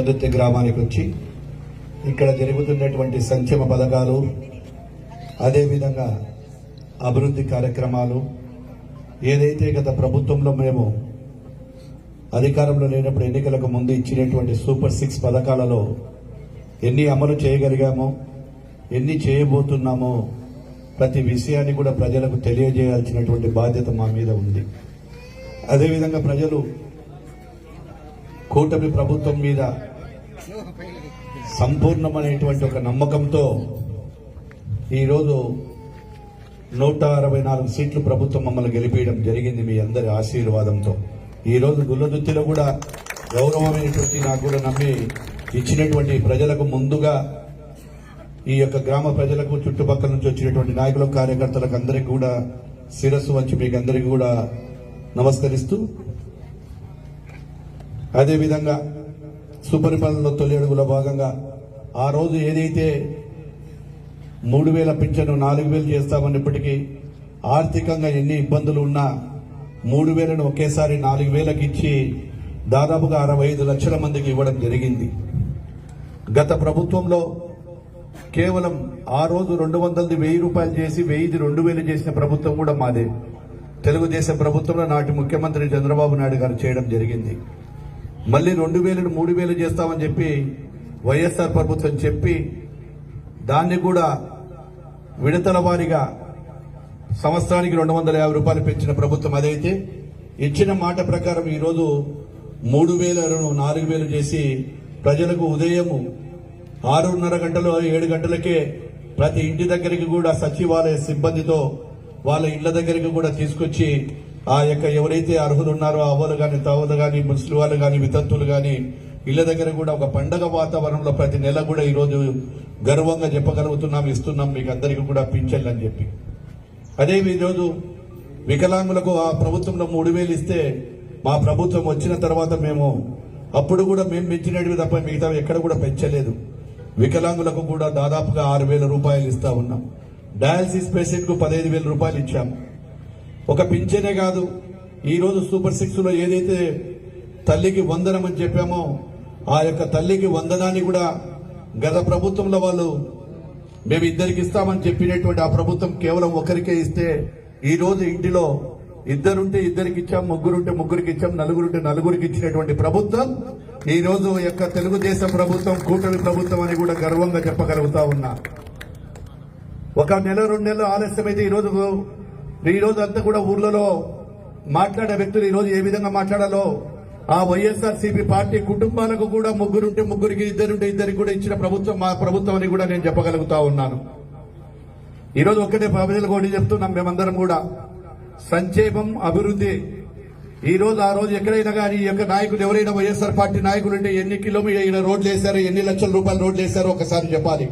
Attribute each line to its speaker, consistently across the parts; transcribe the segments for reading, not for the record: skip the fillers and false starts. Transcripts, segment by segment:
Speaker 1: గులదుర్తి గ్రామానికి వచ్చి ఇక్కడ జరుగుతున్నటువంటి సంక్షేమ పథకాలు, అదేవిధంగా అభివృద్ధి కార్యక్రమాలు ఏదైతే గత ప్రభుత్వంలో మేము అధికారంలో లేనప్పుడు ఎన్నికలకు ముందు ఇచ్చినటువంటి సూపర్ 6 పథకాలలో ఎన్ని అమలు చేయగలిగామో, ఎన్ని చేయబోతున్నామో ప్రతి విషయాన్ని కూడా ప్రజలకు తెలియజేయాల్సినటువంటి బాధ్యత మా మీద ఉంది. అదేవిధంగా ప్రజలు కూటమి ప్రభుత్వం మీద సంపూర్ణమైనటువంటి ఒక నమ్మకంతో ఈరోజు 164 సీట్లు ప్రభుత్వం మమ్మల్ని గెలిపేయడం జరిగింది మీ అందరి ఆశీర్వాదంతో. ఈరోజు గుల్లదుర్తిలో కూడా గౌరవమైనటువంటి నాకు కూడా నమ్మి ఇచ్చినటువంటి ప్రజలకు ముందుగా ఈ యొక్క గ్రామ ప్రజలకు చుట్టుపక్కల నుంచి వచ్చినటువంటి నాయకులకు, కార్యకర్తలకు అందరికీ కూడా శిరస్సు వంచి మీకు అందరికీ కూడా నమస్కరిస్తూ, అదేవిధంగా సుపరిపాలనలో తొలి అడుగుల భాగంగా ఆ రోజు ఏదైతే 3000 పింఛను 4000 చేస్తామన్నప్పటికీ ఆర్థికంగా ఎన్ని ఇబ్బందులు ఉన్నా 3000ను ఒకేసారి 4000కి ఇచ్చి దాదాపుగా 65 లక్షల మందికి ఇవ్వడం జరిగింది. గత ప్రభుత్వంలో కేవలం ఆ రోజు 200ది 1000 రూపాయలు చేసి 1000ది 2000 చేసిన ప్రభుత్వం కూడా మాదే. తెలుగుదేశం ప్రభుత్వంలో నాటి ముఖ్యమంత్రి చంద్రబాబు నాయుడు గారు చేయడం జరిగింది. మళ్ళీ 2000ను 3000 చేస్తామని చెప్పి వైఎస్ఆర్ ప్రభుత్వం చెప్పి దాన్ని కూడా విడతల వారీగా సంవత్సరానికి 250 రూపాయలు పెంచిన ప్రభుత్వం అదైతే, ఇచ్చిన మాట ప్రకారం ఈరోజు 3000ను 4000 చేసి ప్రజలకు ఉదయం 6:30 గంటలు 7 గంటలకే ప్రతి ఇంటి దగ్గరికి కూడా సచివాలయ సిబ్బందితో వాళ్ళ ఇళ్ల దగ్గరికి కూడా తీసుకొచ్చి ఆ యొక్క ఎవరైతే అర్హులు ఉన్నారో అవ్వలు కానీ, తావలు కానీ, ముసలి వాళ్ళు కానీ, వితంతువులు కానీ ఇళ్ల దగ్గర కూడా ఒక పండగ వాతావరణంలో ప్రతి నెల కూడా ఈరోజు గర్వంగా చెప్పగలుగుతున్నాం, ఇస్తున్నాం మీకు అందరికీ కూడా పింఛన్లు అని చెప్పి. అదే ఈరోజు వికలాంగులకు ఆ ప్రభుత్వంలో 3000 ఇస్తే మా ప్రభుత్వం వచ్చిన తర్వాత మేము అప్పుడు కూడా మేము పెంచినవి తప్ప మిగతా ఎక్కడ కూడా పెంచలేదు. వికలాంగులకు కూడా దాదాపుగా 6000 రూపాయలు ఇస్తా ఉన్నాం. డయాలసిస్ పేషెంట్ కు 15,000 రూపాయలు ఇచ్చాము. ఒక పింఛనే కాదు, ఈరోజు సూపర్ 6లో ఏదైతే తల్లికి వందనం అని చెప్పామో ఆ యొక్క తల్లికి వందనాన్ని కూడా గత ప్రభుత్వంలో వాళ్ళు మేము ఇద్దరికి ఇస్తామని చెప్పినటువంటి ఆ ప్రభుత్వం కేవలం ఒకరికే ఇస్తే ఈరోజు ఇంటిలో ఇద్దరుంటే ఇద్దరికి ఇచ్చాం, ముగ్గురుంటే ముగ్గురికి ఇచ్చాం, నలుగురుంటే నలుగురికి ఇచ్చినటువంటి ప్రభుత్వం ఈ రోజు యొక్క తెలుగుదేశం ప్రభుత్వం, కూటమి ప్రభుత్వం అని కూడా గర్వంగా చెప్పగలుగుతా ఉన్నా. ఒక నెల 2 నెలలు ఆలస్యమైతే ఈరోజు అంతా కూడా ఊర్లలో మాట్లాడే వ్యక్తులు ఈరోజు ఏ విధంగా మాట్లాడాలో ఆ వైఎస్ఆర్సీపీ పార్టీ కుటుంబాలకు కూడా ముగ్గురుంటే ముగ్గురికి, ఇద్దరుంటే ఇద్దరికి కూడా ఇచ్చిన ప్రభుత్వం మా ప్రభుత్వం అని కూడా నేను చెప్పగలుగుతా ఉన్నాను. ఈరోజు ఒక్కటే ప్రజలకు ఒకటి చెప్తున్నాం, మేమందరం కూడా సంక్షేమం, అభివృద్ధి. ఈ రోజు ఆ రోజు ఎక్కడైనా కానీ ఈ యొక్క నాయకులు ఎవరైనా వైఎస్ఆర్ పార్టీ నాయకులు ఉంటే ఎన్ని కిలోమీటర్ రోడ్లు వేశారో, ఎన్ని లక్షల రూపాయల రోడ్లు వేశారో ఒకసారి చెప్పాలి.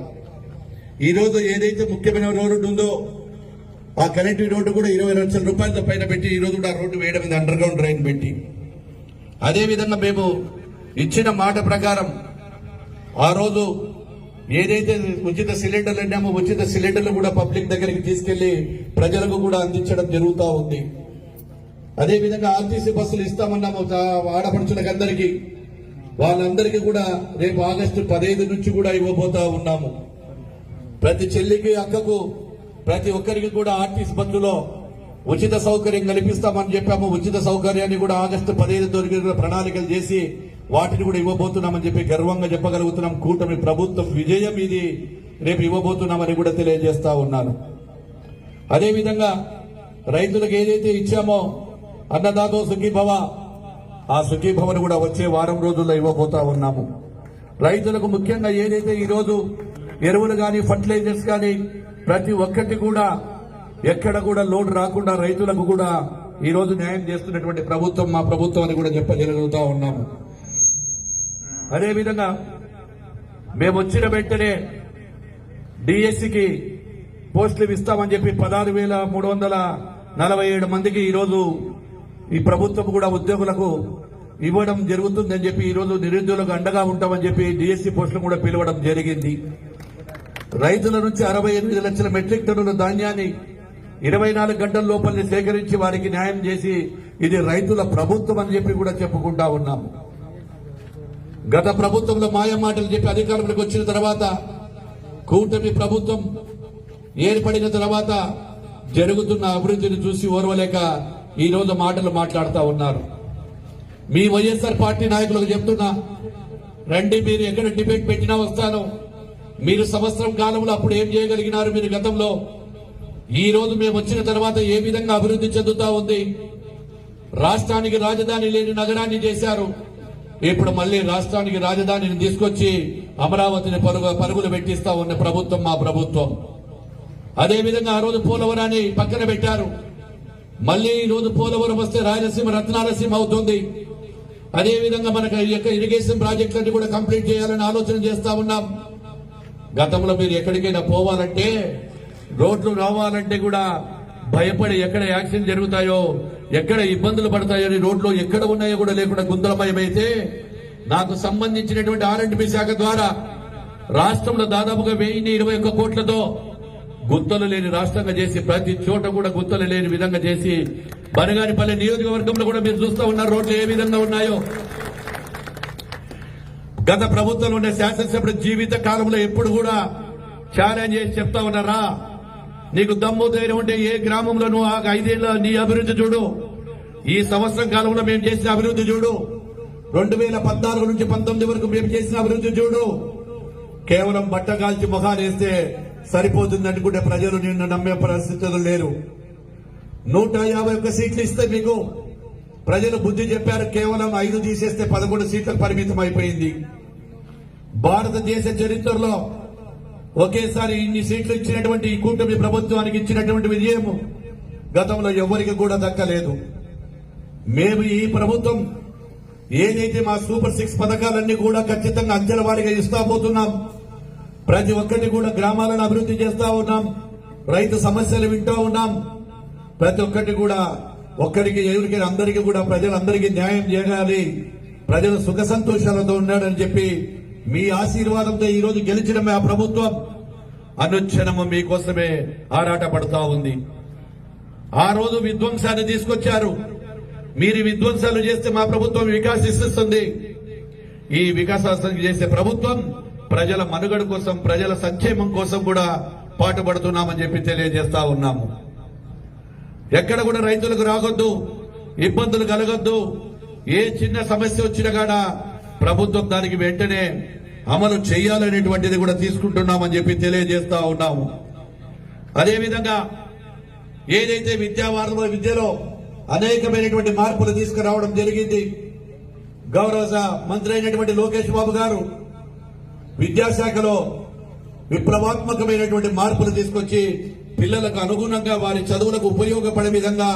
Speaker 1: ఈ రోజు ఏదైతే ముఖ్యమైన రోడ్డు ఉందో ఆ కనెక్టివ్ రోడ్డు కూడా 20 లక్షల రూపాయలతో పైన పెట్టి ఈ రోజు కూడా రోడ్డు వేయడం మీద అండర్ గ్రౌండ్ డ్రైన్ పెట్టి, అదేవిధంగా మేము ఇచ్చిన మాట ప్రకారం ఆ రోజు ఏదైతే ఉచిత సిలిండర్లు అన్నామో ఉచిత సిలిండర్లు కూడా పబ్లిక్ దగ్గరికి తీసుకెళ్లి ప్రజలకు కూడా అందించడం జరుగుతూ ఉంది. అదేవిధంగా ఆర్టీసీ బస్సులు ఇస్తామన్నాము ఆడపడుచులకు అందరికీ, వాళ్ళందరికీ కూడా రేపు ఆగస్టు 15 నుంచి కూడా ఇవ్వబోతా ఉన్నాము. ప్రతి చెల్లికి, అక్కకు, ప్రతి ఒక్కరికి కూడా ఆర్టీసీ బస్సులో ఉచిత సౌకర్యం కల్పిస్తామని చెప్పాము. ఉచిత సౌకర్యాన్ని కూడా ఆగస్టు 15 తొలగిన ప్రణాళికలు చేసి వాటిని కూడా ఇవ్వబోతున్నామని చెప్పి గర్వంగా చెప్పగలుగుతున్నాం. కూటమి ప్రభుత్వం విజయం ఇది, రేపు ఇవ్వబోతున్నామని కూడా తెలియజేస్తా ఉన్నాను. అదేవిధంగా రైతులకు ఏదైతే ఇచ్చామో అన్నదాతో సుఖీభవ, ఆ సుఖీభవను కూడా వచ్చే వారం రోజుల్లో ఇవ్వబోతా ఉన్నాము. రైతులకు ముఖ్యంగా ఏదైతే ఈరోజు ఎరువులు కానీ, ఫర్టిలైజర్స్ కానీ ప్రతి ఒక్కటి కూడా ఎక్కడ కూడా లోటు రాకుండా రైతులకు కూడా ఈ రోజు న్యాయం చేస్తున్నటువంటి ప్రభుత్వం మా ప్రభుత్వం అని కూడా చెప్పగలుగుతా ఉన్నాము. అదేవిధంగా మేము వచ్చిన వెంటనే డిఎస్సికి పోస్టులు ఇస్తామని చెప్పి 16,347 మందికి ఈరోజు ఈ ప్రభుత్వం కూడా ఉద్యోగులకు ఇవ్వడం జరుగుతుందని చెప్పి ఈరోజు నిరుద్యోగులకు అండగా ఉంటామని చెప్పి డిఎస్సి పోస్టులు కూడా పిలవడం జరిగింది. రైతుల నుంచి 68 లక్షల మెట్రిక్ టన్నుల ధాన్యాన్ని 24 గంటల లోపలనే సేకరించి వారికి న్యాయం చేసి ఇది రైతుల ప్రభుత్వం అని చెప్పి కూడా చెప్పుకుంటా ఉన్నాము. గత ప్రభుత్వంలో మాయ మాటలు చెప్పి అధికారంలోకి వచ్చిన తర్వాత కూటమి ప్రభుత్వం ఏర్పడిన తర్వాత జరుగుతున్న అభివృద్ధిని చూసి ఓర్వలేక ఈ రోజు మాటలు మాట్లాడుతూ ఉన్నారు. మీ వైఎస్ఆర్ పార్టీ నాయకులకు చెప్తున్నా, రండి, మీరు ఎక్కడ డిబేట్ పెట్టినా వస్తాను. మీరు సంవత్సరం కాలంలో అప్పుడు ఏం చేయగలిగినారు మీరు గతంలో, ఈ రోజు మేము వచ్చిన తర్వాత ఏ విధంగా అభివృద్ధి చెందుతా ఉంది. రాష్ట్రానికి రాజధాని లేని నగరాన్ని చేశారు. ఇప్పుడు మళ్ళీ రాష్ట్రానికి రాజధానిని తీసుకొచ్చి అమరావతిని పరుగులు పెట్టిస్తా ఉన్న ప్రభుత్వం మా ప్రభుత్వం. అదేవిధంగా ఆ రోజు పోలవరాన్ని పక్కన పెట్టారు. మళ్ళీ ఈ రోజు పోలవరం వస్తే రాయలసీమ రత్నాలసీమ అవుతుంది. అదేవిధంగా మనకు ఇరిగేషన్ ప్రాజెక్టులన్నీ కూడా కంప్లీట్ చేయాలని ఆలోచన చేస్తా ఉన్నాం. గతంలో మీరు ఎక్కడికైనా పోవాలంటే, రోడ్లు రావాలంటే కూడా భయపడి ఎక్కడ యాక్సిడెంట్ జరుగుతాయో, ఎక్కడ ఇబ్బందులు పడతాయో, రోడ్లు ఎక్కడ ఉన్నాయో కూడా లేకుండా గుంతలమయమైతే, నాకు సంబంధించినటువంటి R&B శాఖ ద్వారా రాష్ట్రంలో దాదాపుగా 1021 కోట్లతో గుత్తలు లేని రాష్ట్రంగా చేసి, ప్రతి చోట కూడా గుత్తలు లేని విధంగా చేసి, బనగానిపల్లి నియోజకవర్గంలో కూడా మీరు చూస్తూ ఉన్నారు రోడ్లు ఏ విధంగా ఉన్నాయో. గత ప్రభుత్వంలో ఉండే శాసనసభ్యుడు జీవిత కాలంలో ఎప్పుడు కూడా ఛాలెంజ్ చేసి చెప్తా ఉన్నారా, నీకు దమ్ము ధైర్యం ఉంటే ఏ గ్రామంలోనూ 5 ఏళ్ల నీ అభివృద్ధి చూడు, ఈ సంవత్సరం కాలంలో మేము చేసిన అభివృద్ధి చూడు, 2014 నుంచి 19 వరకు మేము చేసిన అభివృద్ధి చూడు. కేవలం బట్టగాల్చి మొహాలేస్తే సరిపోతుంది అనుకుంటే ప్రజలు నిన్ను నమ్మే పరిస్థితులు లేరు. 151 సీట్లు ఇస్తే మీకు ప్రజలు బుద్ధి చెప్పారు. కేవలం 5 తీసేస్తే 11 సీట్లకు పరిమితం అయిపోయింది. భారతదేశ చరిత్రలో ఒకేసారి ఇన్ని సీట్లు ఇచ్చినటువంటి ఈ కూటమి ప్రభుత్వానికి ఇచ్చినటువంటి విజయం గతంలో ఎవరికి కూడా దక్కలేదు. మేము ఈ ప్రభుత్వం ఏదైతే మా సూపర్ 6 పథకాలన్నీ కూడా ఖచ్చితంగా అంచెల వారీగా ఇస్తా పోతున్నాం. ప్రతి ఒక్కటి కూడా గ్రామాలను అభివృద్ధి చేస్తా ఉన్నాం. రైతు సమస్యలు వింటూ ఉన్నాం. ప్రతి ఒక్కటి కూడా ఒక్కరికి ఎవరికి అందరికీ కూడా ప్రజలందరికీ న్యాయం చేయాలి, ప్రజలు సుఖ సంతోషాలతో ఉన్నాడని చెప్పి మీ ఆశీర్వాదంతో ఈ రోజు గెలిచిన ఆ ప్రభుత్వం అనుక్షణము మీకోసమే ఆరాటపడతా ఉంది. ఆ రోజు విధ్వంసాన్ని తీసుకొచ్చారు. మీరు విధ్వంసాలు చేస్తే మా ప్రభుత్వం వికాసిస్తుంది. ఈ వికాసాన్ని చేసే ప్రభుత్వం ప్రజల మనుగడ కోసం, ప్రజల సంక్షేమం కోసం కూడా పాటుపడుతున్నామని చెప్పి తెలియజేస్తా ఉన్నాము. ఎక్కడ కూడా రైతులకు రాగొద్దు, ఇబ్బందులు కలగొద్దు. ఏ చిన్న సమస్య వచ్చినా కూడా ప్రభుత్వం దానికి వెంటనే అమలు చేయాలనేటువంటిది కూడా తీసుకుంటున్నామని చెప్పి తెలియజేస్తా ఉన్నాము. అదేవిధంగా ఏదైతే విద్యలో అనేకమైనటువంటి మార్పులు తీసుకురావడం జరిగింది. గౌరవ మంత్రి అయినటువంటి లోకేష్ బాబు గారు విద్యాశాఖలో విప్లవాత్మకమైనటువంటి మార్పులు తీసుకొచ్చి పిల్లలకు అనుగుణంగా వారి చదువులకు ఉపయోగపడే విధంగా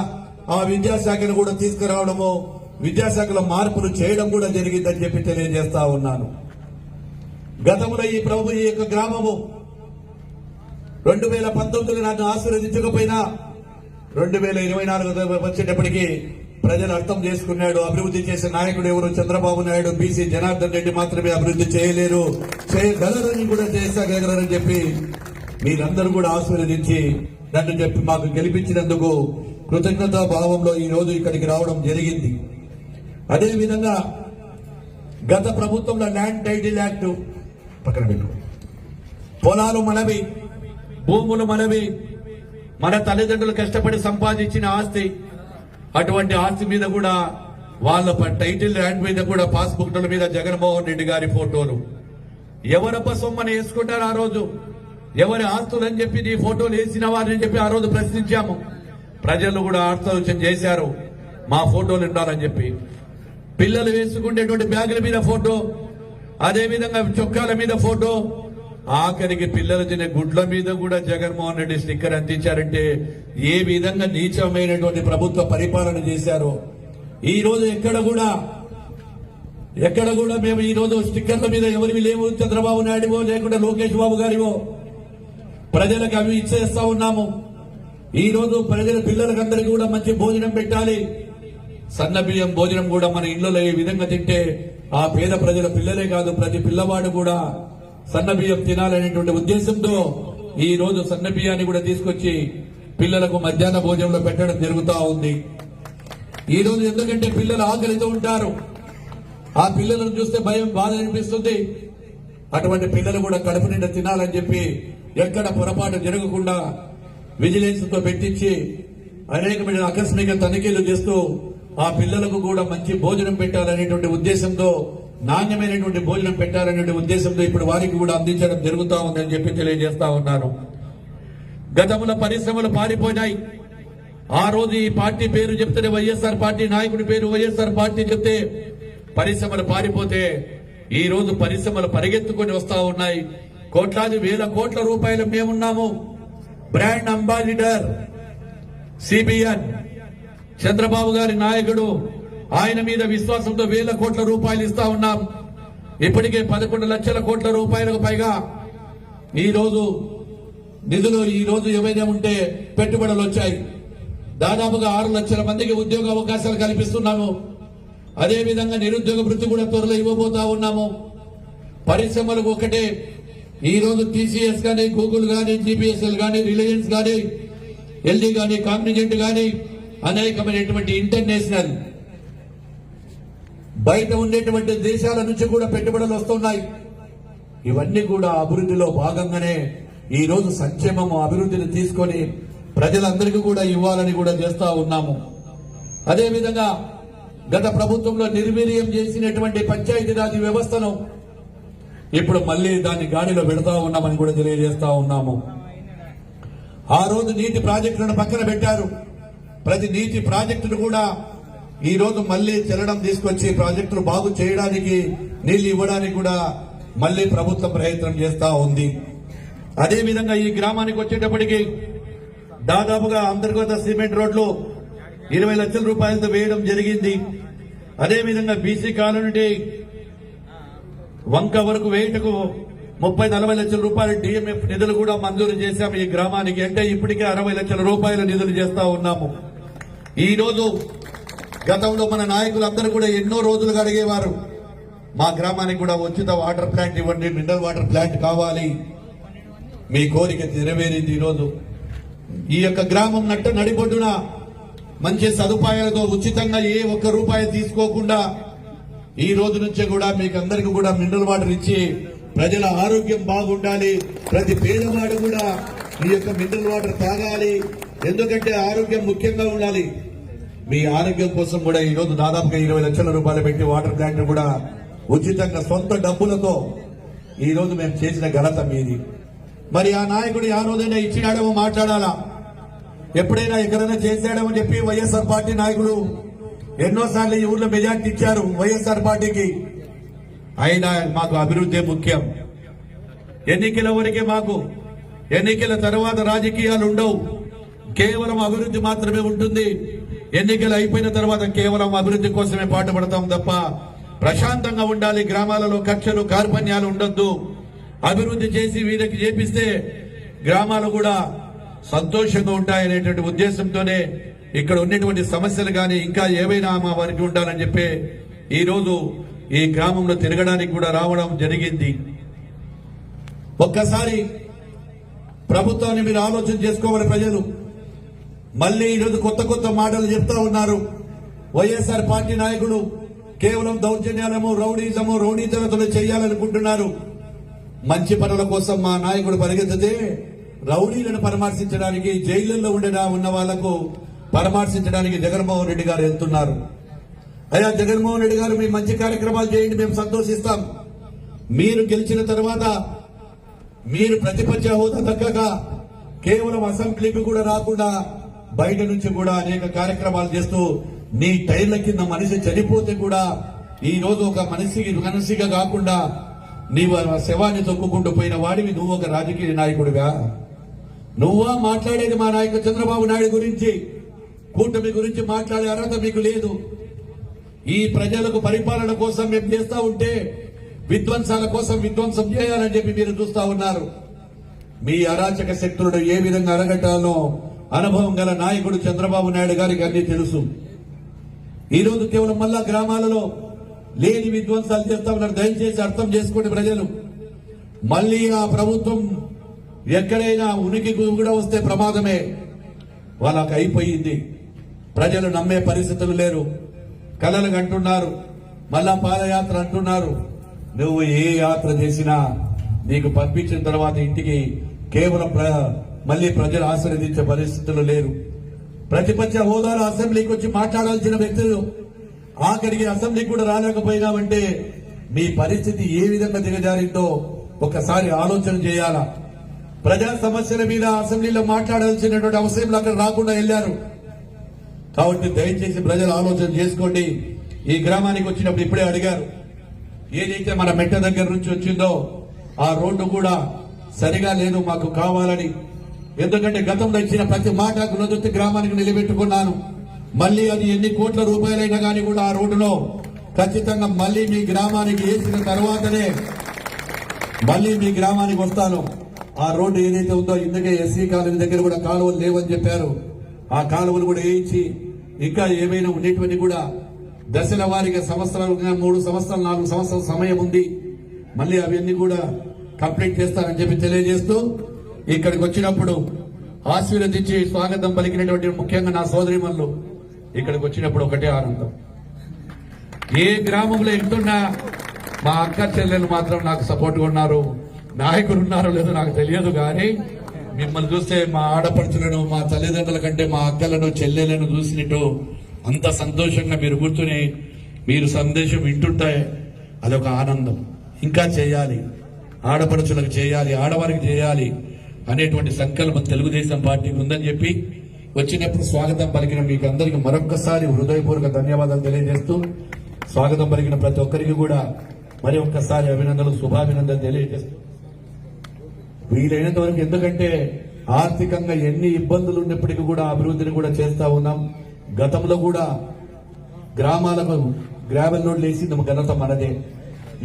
Speaker 1: ఆ విద్యాశాఖను కూడా తీసుకురావడము, విద్యాశాఖలో మార్పులు చేయడం కూడా జరిగిందని చెప్పి తెలియజేస్తా ఉన్నాను. గతంలో ఈ యొక్క గ్రామము 2019 నన్ను ఆశీర్వదించకపోయినా 2024 వచ్చేటప్పటికీ ప్రజలు అర్థం చేసుకున్నాడు. అభివృద్ధి చేసే నాయకుడు ఎవరు? చంద్రబాబు నాయుడు. బీసీ జనార్దన్ రెడ్డి మాత్రమే అభివృద్ధి చేయలేరు, చేయగలరని కూడా చేసగలరని చెప్పి మీరందరూ కూడా ఆశీర్వదించి నన్ను చెప్పి మాకు గెలిపించినందుకు కృతజ్ఞతా భావంలో ఈ రోజు ఇక్కడికి రావడం జరిగింది. అదేవిధంగా గత ప్రభుత్వంలో ల్యాండ్ టైటిల్ యాక్ట్ పక్కన పెట్టు, పొలాలు మనవి, భూములు మనవి, మన తల్లిదండ్రులు కష్టపడి సంపాదించిన ఆస్తి, అటువంటి ఆస్తి మీద కూడా వాళ్ళ టైటిల్ ల్యాండ్ మీద కూడా పాస్బుక్ల మీద జగన్మోహన్ రెడ్డి గారి ఫోటోలు. ఎవరప్ప సొమ్మని వేసుకుంటారు ఆ రోజు? ఎవరి ఆస్తులని చెప్పి నీ ఫోటోలు వేసిన వారిని చెప్పి ఆ రోజు ప్రశ్నించాము. ప్రజలు కూడా ఆలోచన చేశారు, మా ఫోటోలు ఉండాలని చెప్పి. పిల్లలు వేసుకునేటువంటి బ్యాగుల మీద ఫోటో, అదేవిధంగా చొక్కాల మీద ఫోటో, ఆఖరికి పిల్లలు తినే గుడ్ల మీద కూడా జగన్మోహన్ రెడ్డి స్టిక్కర్ అందించారంటే ఏ విధంగా నీచమైనటువంటి ప్రభుత్వ పరిపాలన చేశారో. ఈ రోజు ఎక్కడ కూడా మేము ఈ రోజు స్టిక్కర్ల మీద ఎవరివి లేవు, చంద్రబాబు నాయుడువో లేకుండా లోకేష్ బాబు గారివో, ప్రజలకు అవి ఇచ్చేస్తా ఉన్నాము. ఈ రోజు ప్రజల పిల్లలకందరికీ కూడా మంచి భోజనం పెట్టాలి. సన్న బియ్యం భోజనం కూడా మన ఇళ్లలో ఈ విధంగా తింటే ఆ పేద ప్రజల పిల్లలే కాదు, ప్రతి పిల్లవాడు కూడా సన్న బియ్యం తినాలనేటువంటి ఉద్దేశంతో ఈ రోజు సన్న బియ్యాన్ని కూడా తీసుకొచ్చి పిల్లలకు మధ్యాహ్న భోజనంలో పెట్టడం జరుగుతూ ఉంది. ఈ రోజు ఎందుకంటే పిల్లలు ఆకలితో ఉంటారు. ఆ పిల్లలను చూస్తే భయం, బాధ అనిపిస్తుంది. అటువంటి పిల్లలు కూడా కడుపు నిండా తినాలని చెప్పి ఎక్కడ పొరపాటు జరగకుండా విజిలెన్స్ తో పెట్టించి అనేకమైన ఆకస్మిక తనిఖీలు చేస్తూ ఆ పిల్లలకు కూడా మంచి భోజనం పెట్టాలనేటువంటి ఉద్దేశంతో, నాణ్యమైనటువంటి భోజనం పెట్టాలనే ఉద్దేశంతో ఇప్పుడు వారికి కూడా అందించడం జరుగుతూ ఉందని చెప్పి తెలియజేస్తా ఉన్నాను. గతంలో పరిశ్రమలు పారిపోయినాయి. ఆ రోజు ఈ పార్టీ పేరు చెప్తే, వైఎస్ఆర్ పార్టీ నాయకుడి పేరు వైఎస్ఆర్ పార్టీ చెప్తే పరిశ్రమలు పారిపోతే ఈ రోజు పరిశ్రమలు పరిగెత్తుకొని వస్తా ఉన్నాయి. కోట్లాది వేల కోట్ల రూపాయలు మేమున్నాము. బ్రాండ్ అంబాసిడర్ సిబిఎన్ చంద్రబాబు గారి నాయకుడు, ఆయన మీద విశ్వాసంతో వేల కోట్ల రూపాయలు ఇస్తా ఉన్నాం. ఇప్పటికే 11 లక్షల కోట్ల రూపాయలకు పైగా ఈ రోజు నిధులు ఈ రోజు ఏమైనా ఉంటే పెట్టుబడులు వచ్చాయి. దాదాపుగా 6 లక్షల మందికి ఉద్యోగ అవకాశాలు కల్పిస్తున్నాము. అదేవిధంగా నిరుద్యోగ వృత్తి కూడా త్వరలో ఇవ్వబోతా ఉన్నాము. పరిశ్రమలకు ఒకటే ఈ రోజు టీసీఎస్ గానీ, గూగుల్ గానీ, జీపీఎస్ఎల్ గానీ, రిలయన్స్ గానీ, ఎల్జీ గానీ, కాగ్నిజెంట్ గానీ, అనేకమైనటువంటి ఇంటర్నేషనల్ బయట ఉండేటువంటి దేశాల నుంచి కూడా పెట్టుబడులు వస్తున్నాయి. ఇవన్నీ కూడా అభివృద్ధిలో భాగంగానే ఈ రోజు సంక్షేమము, అభివృద్ధిని తీసుకొని ప్రజలందరికీ కూడా ఇవ్వాలని కూడా చేస్తా ఉన్నాము. అదేవిధంగా గత ప్రభుత్వంలో నిర్వీర్యం చేసినటువంటి పంచాయతీరాజ్ వ్యవస్థను ఇప్పుడు మళ్లీ దాన్ని గాడిలో పెడతా ఉన్నామని కూడా తెలియజేస్తా ఉన్నాము. ఆ రోజు నీటి ప్రాజెక్టులను పక్కన పెట్టారు. ప్రతి నీటి ప్రాజెక్టును కూడా ఈ రోజు మళ్లీ చెల్లడం తీసుకొచ్చి ప్రాజెక్టులు బాగు చేయడానికి, నీళ్లు ఇవ్వడానికి కూడా మళ్లీ ప్రభుత్వం ప్రయత్నం చేస్తా ఉంది. అదేవిధంగా ఈ గ్రామానికి వచ్చేటప్పటికి దాదాపుగా అంతర్గత సిమెంట్ రోడ్లు 20 లక్షల రూపాయలతో వేయడం జరిగింది. అదేవిధంగా బీసీ కాలనీ వంక వరకు వేయటకు 30-40 లక్షల రూపాయల డిఎంఎఫ్ నిధులు కూడా మంజూరు చేశాము ఈ గ్రామానికి. అంటే ఇప్పటికే 60 లక్షల రూపాయల నిధులు చేస్తా ఉన్నాము. ఈ రోజు గతంలో మన నాయకులందరూ కూడా ఎన్నో రోజులుగా అడిగేవారు, మా గ్రామానికి కూడా ఉచిత వాటర్ ప్లాంట్ ఇవ్వండి, మినరల్ వాటర్ ప్లాంట్ కావాలి. మీ కోరిక నెరవేరింది. ఈరోజు ఈ యొక్క గ్రామం నడిబొడ్డున మంచి సదుపాయాలతో ఉచితంగా ఏ ఒక్క రూపాయి తీసుకోకుండా ఈ రోజు నుంచి కూడా మీకు అందరికీ కూడా మినరల్ వాటర్ ఇచ్చి ప్రజల ఆరోగ్యం బాగుండాలి. ప్రతి పేదవాడు కూడా ఈ యొక్క మినరల్ వాటర్ తాగాలి. ఎందుకంటే ఆరోగ్యం ముఖ్యంగా ఉండాలి. మీ ఆరోగ్యం కోసం కూడా ఈ రోజు దాదాపుగా 20 లక్షల రూపాయలు పెట్టి వాటర్ ప్లాంట్ కూడా ఉచితంగా సొంత డబ్బులతో ఈ రోజు మేము చేసిన ఘనత మీది. మరి ఆ నాయకుడు ఆ రోజైనా ఇచ్చినాడేమో మాట్లాడాలా, ఎప్పుడైనా ఎక్కడైనా చేశాడేమో చెప్పి వైఎస్ఆర్ పార్టీ నాయకుడు ఎన్నోసార్లు ఈ ఊర్లో మెజార్టీ ఇచ్చారు వైఎస్ఆర్ పార్టీకి. అయినా మాకు అభివృద్ధి ముఖ్యం. ఎన్నికల వరకే మాకు, ఎన్నికల తర్వాత రాజకీయాలు ఉండవు, కేవలం అభివృద్ధి మాత్రమే ఉంటుంది. ఎన్నికలు అయిపోయిన తర్వాత కేవలం అభివృద్ధి కోసమే పాటుపడతాం తప్ప ప్రశాంతంగా ఉండాలి. గ్రామాలలో కక్షలు, కార్పణ్యాలు ఉండొద్దు. అభివృద్ధి చేసి వీరికి చేపిస్తే గ్రామాలు కూడా సంతోషంగా ఉంటాయనేటువంటి ఉద్దేశంతోనే ఇక్కడ ఉన్నటువంటి సమస్యలు కానీ ఇంకా ఏవైనా మా వారికి ఉండాలని చెప్పి ఈ రోజు ఈ గ్రామంలో తిరగడానికి కూడా రావడం జరిగింది. ఒక్కసారి ప్రభుత్వాన్ని మీరు ఆలోచన చేసుకోవాలి ప్రజలు. మళ్ళీ ఈరోజు కొత్త మాటలు చెప్తా ఉన్నారు. వైఎస్ఆర్ పార్టీ నాయకులు కేవలం దౌర్జన్యాలము, రౌడీతనతో చేయాలనుకుంటున్నారు. మంచి పనుల కోసం మా నాయకుడు పరిగెత్తితే రౌడీలను పరామర్శించడానికి, జైళ్లలో ఉన్న వాళ్లకు పరామర్శించడానికి జగన్మోహన్ రెడ్డి గారు వెళ్తున్నారు. అయ్యా జగన్మోహన్ రెడ్డి గారు, మీ మంచి కార్యక్రమాలు చేయండి, మేము సంతోషిస్తాం. మీరు గెలిచిన తర్వాత మీరు ప్రతిపక్ష హోదా దక్కక కేవలం అసెంబ్లీకి కూడా రాకుండా బయట నుంచి కూడా అనేక కార్యక్రమాలు చేస్తూ నీ టైర్ల కింద మనిషి చనిపోతే కూడా ఈ రోజు ఒక మనిషిగా కాకుండా నీవు శవాన్ని తొక్కుకుంటూ పోయిన వాడివి. నువ్వు ఒక రాజకీయ నాయకుడిగా నువ్వా మాట్లాడేది? మా నాయకుడు చంద్రబాబు నాయుడు గురించి, కూటమి గురించి మాట్లాడే అర్హత మీకు లేదు. ఈ ప్రజలకు పరిపాలన కోసం మేము చేస్తా ఉంటే విధ్వంసాల కోసం విధ్వంసం చేయాలని చెప్పి మీరు చూస్తా ఉన్నారు. మీ అరాచక శక్తులను ఏ విధంగా అరగట్టాలో అనుభవం గల నాయకుడు చంద్రబాబు నాయుడు గారికి అన్ని తెలుసు. ఈ రోజు కేవలం మళ్ళా గ్రామాలలో లేని విధ్వంసాలు చేస్తా ఉన్నారు. దయచేసి అర్థం చేసుకోండి ప్రజలు. మళ్ళీ ఆ ప్రభుత్వం ఎక్కడైనా ఉనికి కూడా వస్తే ప్రమాదమే. వాళ్ళకి అయిపోయింది. ప్రజలు నమ్మే పరిస్థితులు లేరు. కలలు కంటున్నారు. మళ్ళా పాదయాత్ర అంటున్నారు. నువ్వు ఏ యాత్ర చేసినా నీకు పంపించిన తర్వాత ఇంటికి కేవలం మళ్ళీ ప్రజలు ఆశీర్వదించే పరిస్థితులు లేరు. ప్రతిపక్ష హోదాలో అసెంబ్లీకి వచ్చి మాట్లాడాల్సిన వ్యక్తులు ఆఖరికి అసెంబ్లీకి కూడా రాలేకపోయినామంటే మీ పరిస్థితి ఏ విధంగా దిగజారిందో ఒకసారి ఆలోచన చేయాలా. ప్రజా సమస్యల మీద అసెంబ్లీలో మాట్లాడాల్సినటువంటి అవసరం అక్కడ రాకుండా వెళ్లారు. కాబట్టి దయచేసి ప్రజలు ఆలోచన చేసుకోండి. ఈ గ్రామానికి వచ్చినప్పుడు ఇప్పుడే అడిగారు, ఏదైతే మన మెట్ట దగ్గర నుంచి వచ్చిందో ఆ రోడ్డు కూడా సరిగా లేదు, మాకు కావాలని. ఎందుకంటే గతంలో ఇచ్చిన ప్రతి మాట గుణదొత్తి గ్రామానికి నిలబెట్టుకున్నాను. మళ్ళీ అది ఎన్ని కోట్ల రూపాయలైనా కానీ కూడా ఆ రోడ్డులో ఖచ్చితంగా మళ్ళీ మీ గ్రామానికి వేసిన తర్వాతనే మళ్ళీ మీ గ్రామానికి వస్తాను. ఆ రోడ్డు ఏదైతే ఉందో ఇందుకే ఎస్సీ కాలనీ దగ్గర కూడా కాలువలు లేవని చెప్పారు. ఆ కాలువలు కూడా వేయించి ఇంకా ఏమైనా ఉండేటువంటి కూడా దశల వారీగా సంవత్సరాలు 3 సంవత్సరాలు 4 సంవత్సరాల సమయం ఉంది. మళ్ళీ అవన్నీ కూడా కంప్లీట్ చేస్తానని చెప్పి తెలియజేస్తూ ఇక్కడికి వచ్చినప్పుడు ఆశీర్వదించి స్వాగతం పలికినటువంటి ముఖ్యంగా నా సోదరిమణులు ఇక్కడికి వచ్చినప్పుడు ఒకటే ఆనందం. ఏ గ్రామంలో ఎంతున్నా మా అక్క చెల్లెలు మాత్రం నాకు సపోర్ట్గా ఉన్నారు. నాయకులు ఉన్నారో లేదో నాకు తెలియదు, కానీ మిమ్మల్ని చూస్తే మా ఆడపడుచులను, మా తల్లిదండ్రుల కంటే మా అక్కలను చెల్లెలను చూసినట్టు అంత సంతోషంగా మీరు కూర్చుని మీరు సందేశం వింటుంటే అదొక ఆనందం. ఇంకా చేయాలి, ఆడపడుచులకు చేయాలి, ఆడవారికి చేయాలి అనేటువంటి సంకల్పం తెలుగుదేశం పార్టీకి ఉందని చెప్పి వచ్చినప్పుడు స్వాగతం పలికిన మీకు అందరికీ మరొక్కసారి హృదయపూర్వక ధన్యవాదాలు తెలియజేస్తూ స్వాగతం పలికిన ప్రతి ఒక్కరికి కూడా మరి ఒక్కసారి అభినందనలు, శుభాభినందనలు తెలియజేస్తూ వీలైనంత వరకు, ఎందుకంటే ఆర్థికంగా ఎన్ని ఇబ్బందులు ఉన్నప్పటికీ కూడా అభివృద్ధిని కూడా చేస్తా ఉన్నాం. గతంలో కూడా గ్రామాలకు గ్రావెల్ రోడ్లు వేసి ఘనత మనదే.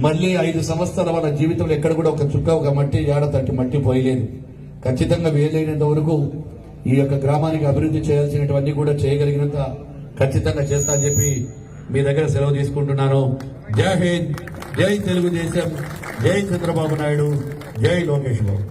Speaker 1: మళ్ళీ 5 సంవత్సరాల వాళ్ళ జీవితంలో ఎక్కడ కూడా ఒక చుక్క ఒక మట్టి ఏడ తట్టి మట్టి పోయలేదు. ఖచ్చితంగా వీలైనంత వరకు ఈ యొక్క గ్రామానికి అభివృద్ధి చేయాల్సినటువంటి కూడా చేయగలిగినంత ఖచ్చితంగా చేస్తా అని చెప్పి మీ దగ్గర సెలవు తీసుకుంటున్నాను. జై హింద్, జై తెలుగుదేశం, జై చంద్రబాబు నాయుడు, జై లోకేష్ బాబు.